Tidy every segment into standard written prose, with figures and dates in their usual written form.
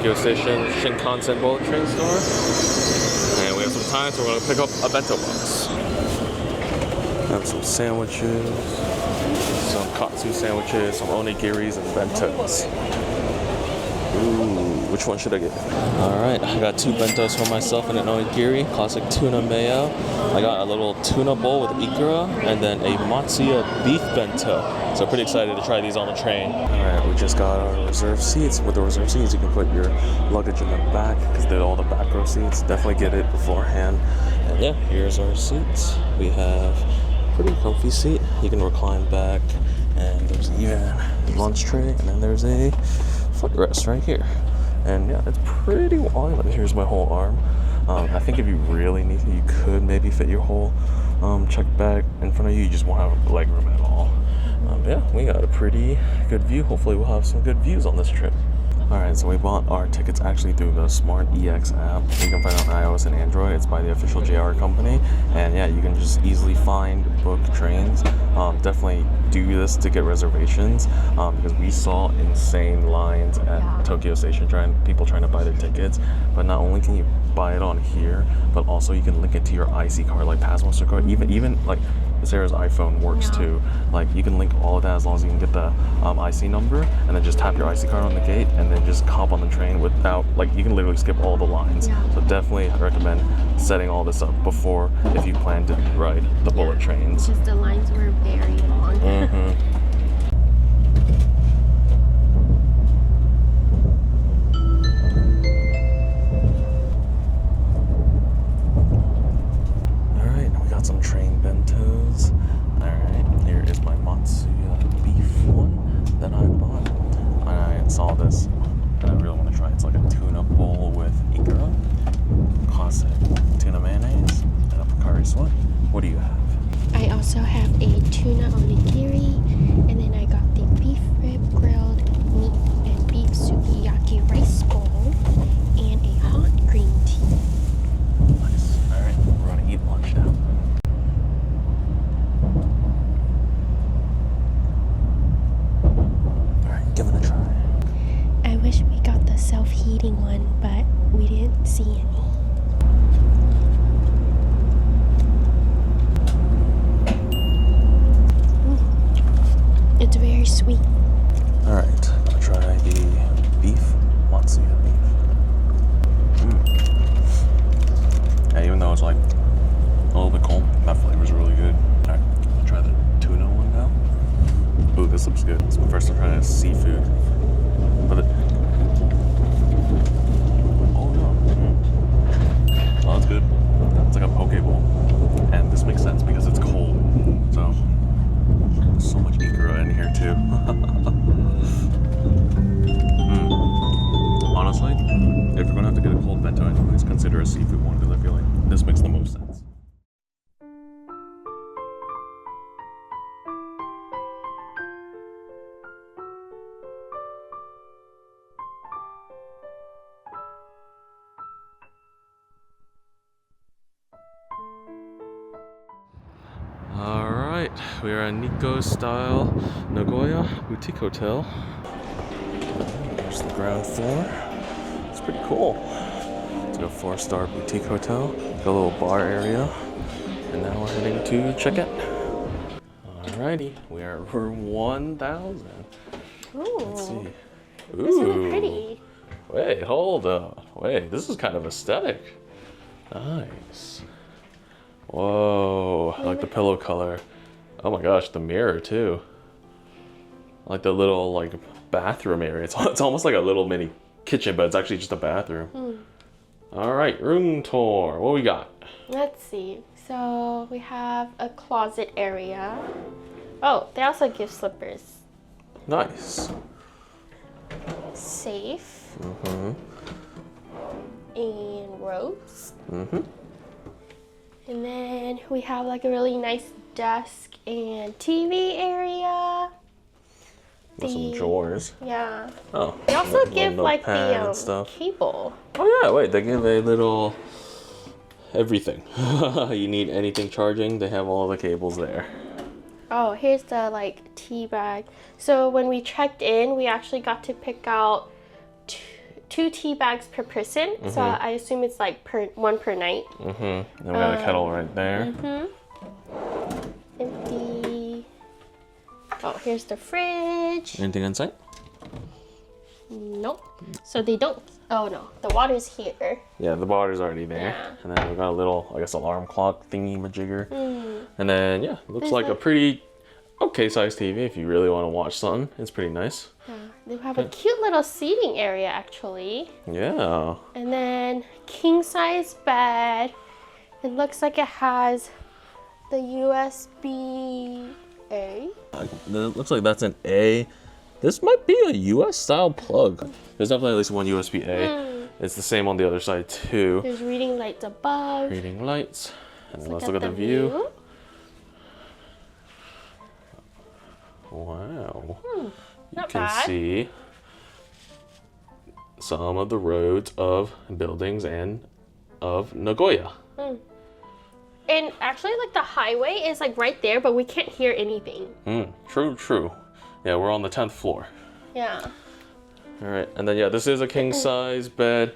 Tokyo Station Shinkansen bullet train store. And we have some time, so we're gonna pick up a bento box. Have some sandwiches, some katsu sandwiches, some onigiris, and bentos. Ooh, which one should I get? Alright, I got 2 bentos for myself and an onigiri, classic tuna mayo. I got a little tuna bowl with ikura, and then a matsuya beef bento. So pretty excited to try these on the train. Alright, we just got our reserved seats. With the reserved seats, you can put your luggage in the back, because they're all the back row seats. Definitely get it beforehand. And yeah, here's our seats. We have a pretty comfy seat. You can recline back, and there's even a lunch tray, and then there's a footrest right here. And yeah, it's pretty wide. Here's my whole arm. I think if you really need to, you could maybe fit your whole check bag in front of you. You just won't have leg room at all. Yeah, we got a pretty good view. Hopefully we'll have some good views on this trip. Alright, so we bought our tickets actually through the Smart EX app. You can find it on iOS and Android. It's by the official JR company. And yeah, you can just easily find, book trains. Definitely do this to get reservations because we saw insane lines at Tokyo Station, people trying to buy their tickets. But not only can you buy it on here, but also you can link it to your IC card, like Passmaster card. Even like Sarah's iPhone works too. Like you can link all of that as long as you can get the IC number, and then just tap your IC card on the gate, and then just hop on the train without, like, you can literally skip all the lines. So definitely I recommend setting all this up before, if you plan to ride the bullet trains. Because the lines were very long. Some train bentos. Alright, here is my Matsuya beef one that I bought. And I saw this and I really want to try it. It's like a tuna bowl with ikura, classic tuna mayonnaise, and a Pocari Sweat. What do you have? I also have a tuna onigiri, and then I got the beef rib grilled meat and beef sukiyaki rice bowl, and a hot green tea. Nice. Alright, we're gonna eat lunch now. Give it a try. I wish we got the self-heating one, but we didn't see any. It's very sweet. Alright, I'm gonna try the beef Matsuya beef. Yeah, even though it's like a little bit cold, that flavor's really good. Alright, I'll try the tuna one now. Ooh, this looks good. It's my first time trying seafood. But oh no. Oh, that's good. It's like a poke bowl. And this makes sense because it's cold. So, there's so much ikura in here too. Honestly, if you're gonna have to get a cold bento anyways, consider a seafood one, because I feel like this makes the most sense. Alright, we are at Nikko Style Nagoya Boutique Hotel. There's the ground floor. It's pretty cool. It's like a 4-star boutique hotel. Got a little bar area. And now we're heading to check in. Alrighty, we are at room 1000. Ooh. Let's see. Ooh. This is really pretty. Wait, hold up. Wait, this is kind of aesthetic. Nice. Whoa, I like the pillow color. Oh my gosh, the mirror too. I like the little like bathroom area. It's almost like a little mini kitchen, but it's actually just a bathroom. All right, room tour. What we got? Let's see. So we have a closet area. Oh, they also give slippers. Nice. Safe. And robes. And then we have like a really nice desk and TV area. With some drawers. Yeah. Oh. They also give like the stuff. cable. Oh yeah, wait, they give a little everything. You need anything charging, they have all the cables there. Oh, here's the like tea bag. So when we checked in, we actually got to pick out 2 tea bags per person. So I assume it's like one per night. And we got a kettle right there. Empty. Oh, here's the fridge. Anything inside? Nope. So they don't. Oh no, the water's here. Yeah, the water's already there. Yeah. And then we got a little, I guess, alarm clock thingy majigger. And then yeah, looks There's like a pretty okay sized TV if you really want to watch something. It's pretty nice. Yeah, they have a cute little seating area actually. Yeah. And then king size bed. It looks like it has the USB-A. It looks like that's an A. This might be a US style plug. There's definitely at least one USB-A. It's the same on the other side too. There's reading lights above. Reading lights. And then let's look at the view. Wow. Not You can bad. see some of the roads of buildings and of Nagoya. And actually, like the highway is like right there, but we can't hear anything. True. Yeah, we're on the 10th floor. Yeah. All right, and then yeah, this is a king size bed.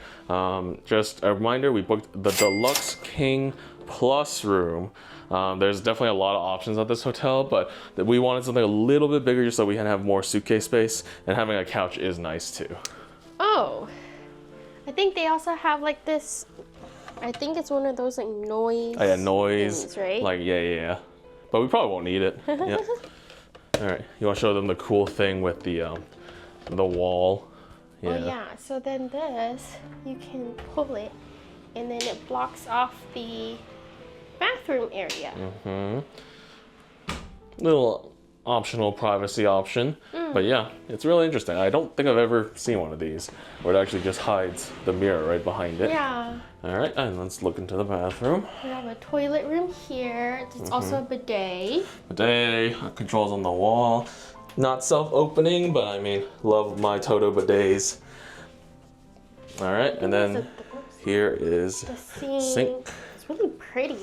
Just a reminder, we booked the deluxe king plus room. There's definitely a lot of options at this hotel, but we wanted something a little bit bigger just so we can have more suitcase space, and having a couch is nice too. Oh, I think they also have like this. I think it's one of those like noise. Oh, yeah, noise. things, right? Like yeah. But we probably won't need it. Yeah. All right, you want to show them the cool thing with the wall? Yeah. Oh yeah. So then this, you can pull it, and then it blocks off the bathroom area. Little optional privacy option, but yeah, it's really interesting. I don't think I've ever seen one of these where it actually just hides the mirror right behind it. Yeah. All right, and let's look into the bathroom. We have a toilet room here. There's also a bidet. Bidet, controls on the wall. Not self-opening, but I mean, love my Toto bidets. All right, and then here is The sink. It's really pretty.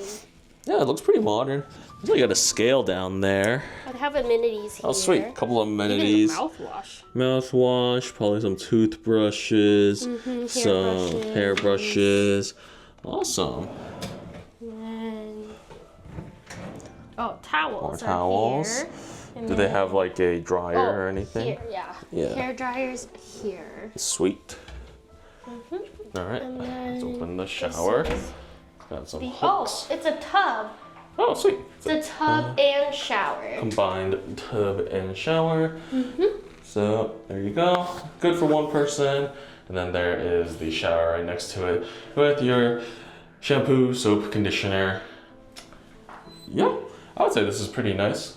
Yeah, it looks pretty modern. Looks like you got a scale down there. They have amenities here. Oh, sweet. Couple of Even amenities. mouthwash. Mouthwash, probably some toothbrushes, some hairbrushes. Awesome. And oh, towels. More are towels. here. And Do they then- have like a dryer oh, or anything? Here, yeah. Yeah. Hair dryers here. Sweet. All right, And let's then open the this shower. is Got some the- hooks. oh, it's a tub. Oh, sweet. It's a tub and shower. Combined tub and shower. So there you go. Good for one person. And then there is the shower right next to it with your shampoo, soap, conditioner. Yeah, I would say this is pretty nice.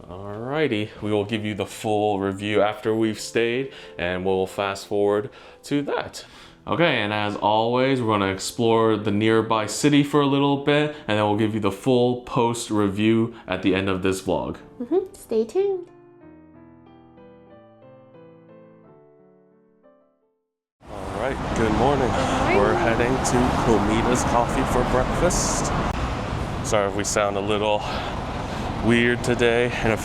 Alrighty, we will give you the full review after we've stayed, and we'll fast forward to that. Okay, and as always, we're gonna explore the nearby city for a little bit, and then we'll give you the full post review at the end of this vlog. Stay tuned. Alright, good morning. We're heading to Komeda's Coffee for breakfast. Sorry if we sound a little weird today. In a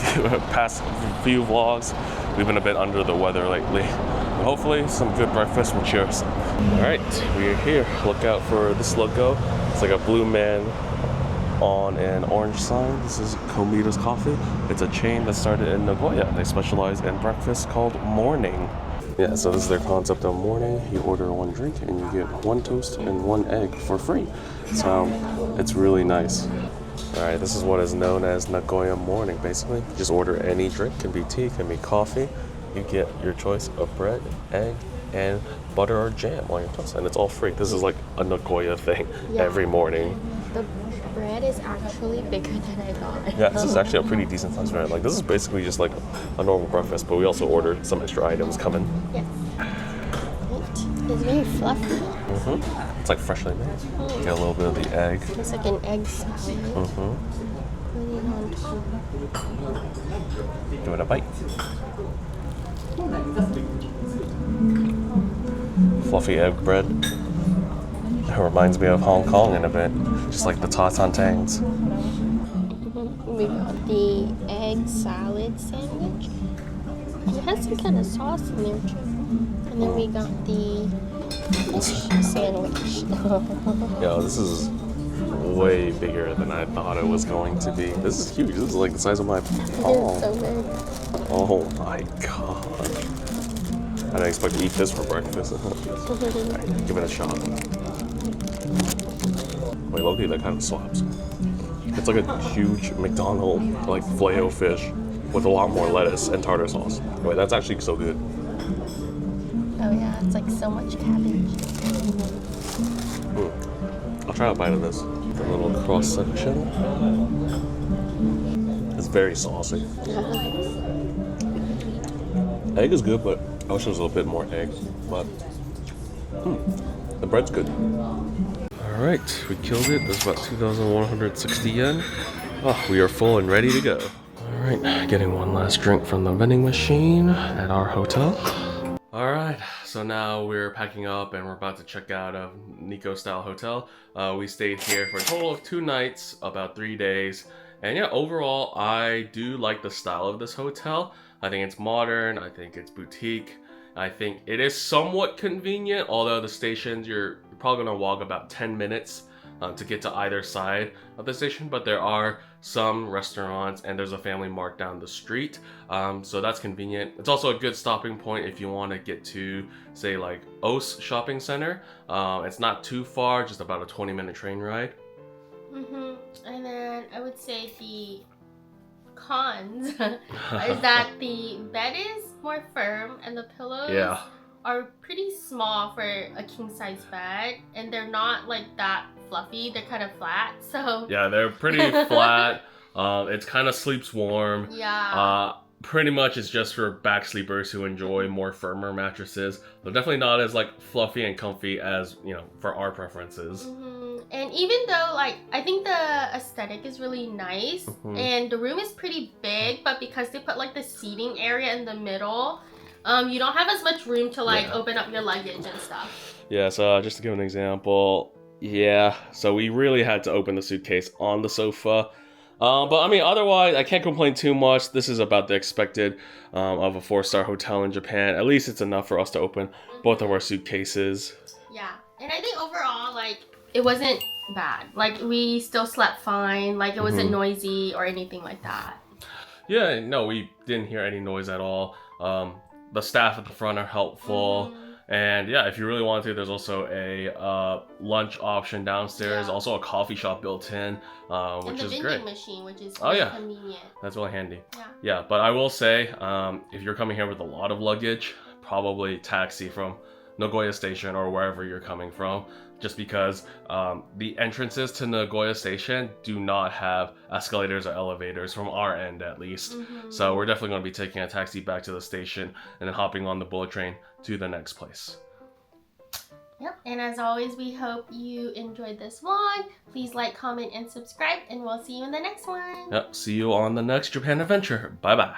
past few vlogs, we've been a bit under the weather lately. But hopefully some good breakfast will cheer us up. Alright, we're here. Look out for this logo. It's like a blue man on an orange sign. This is Komeda's Coffee. It's a chain that started in Nagoya. They specialize in breakfast called morning. Yeah, so this is their concept of morning. You order one drink and you get one toast and one egg for free. So it's really nice. All right, this is what is known as Nagoya morning, basically. You just order any drink, can be tea, can be coffee. You get your choice of bread, egg, and butter or jam on your toast, and it's all free. This is like a Nagoya thing every morning. The bread is actually bigger than I thought. Yeah, this is actually a pretty decent sized bread. Like, this is basically just like a normal breakfast, but we also ordered some extra items coming. Yes. It's very fluffy. It's like freshly made. Get a little bit of the egg. It's like an egg salad. Put it on top. Give it a bite. Fluffy egg bread. It reminds me of Hong Kong in a bit, just like the Tangs. We got the egg salad sandwich. It has some kind of sauce in there too. And then we got the fish sandwich. Yo, this is way bigger than I thought it was going to be. This is huge. This is like the size of my palm. It's so big. Oh my god. I didn't expect to eat this for breakfast. Alright, give it a shot. Wait, low-key, that kind of slaps. It's like a huge McDonald's like filet fish with a lot more lettuce and tartar sauce. Wait, that's actually so good. Oh yeah, it's like so much cabbage. I'll try a bite of this. The little cross section. It's very saucy. Egg is good, but I wish there was a little bit more egg. But the bread's good. All right, we killed it. That's about 2,160 yen. Oh, we are full and ready to go. All right, getting one last drink from the vending machine at our hotel. All right, so now we're packing up and we're about to check out of Nikko Style Hotel. We stayed here for a total of 2 nights, about 3 days. And yeah, overall, I do like the style of this hotel. I think it's modern, I think it's boutique. I think it is somewhat convenient, although the stations, you're probably gonna walk about 10 minutes to get to either side of the station, but there are some restaurants and there's a family mart down the street, so that's convenient. It's also a good stopping point if you want to get to, say, like Ose Shopping Center. It's not too far, just about a 20-minute train ride. And then I would say the cons is that the bed is more firm and the pillows are pretty small for a king-size bed, and they're not like that fluffy. They're kind of flat, so yeah, they're pretty flat. It's kind of sleeps warm. Pretty much it's just for back sleepers who enjoy more firmer mattresses. They're definitely not as like fluffy and comfy as, you know, for our preferences. And even though, like, I think the aesthetic is really nice and the room is pretty big, but because they put like the seating area in the middle, you don't have as much room to like open up your luggage and stuff. Yeah, so just to give an example, so we really had to open the suitcase on the sofa. But I mean, otherwise, I can't complain too much. This is about the expected of a 4-star hotel in Japan. At least it's enough for us to open both of our suitcases. Yeah, and I think overall, like, it wasn't bad. Like, we still slept fine. Like, it wasn't noisy or anything like that. Yeah, no, we didn't hear any noise at all. The staff at the front are helpful. And yeah, if you really want to, there's also a lunch option downstairs. Also a coffee shop built in, which is great. And the vending machine, which is convenient. That's really handy. Yeah, but I will say, if you're coming here with a lot of luggage, probably taxi from Nagoya Station or wherever you're coming from, just because the entrances to Nagoya Station do not have escalators or elevators from our end, at least. So we're definitely going to be taking a taxi back to the station and then hopping on the bullet train to the next place. Yep, and as always, we hope you enjoyed this vlog. Please like, comment, and subscribe, and we'll see you in the next one. Yep, see you on the next Japan adventure. Bye-bye.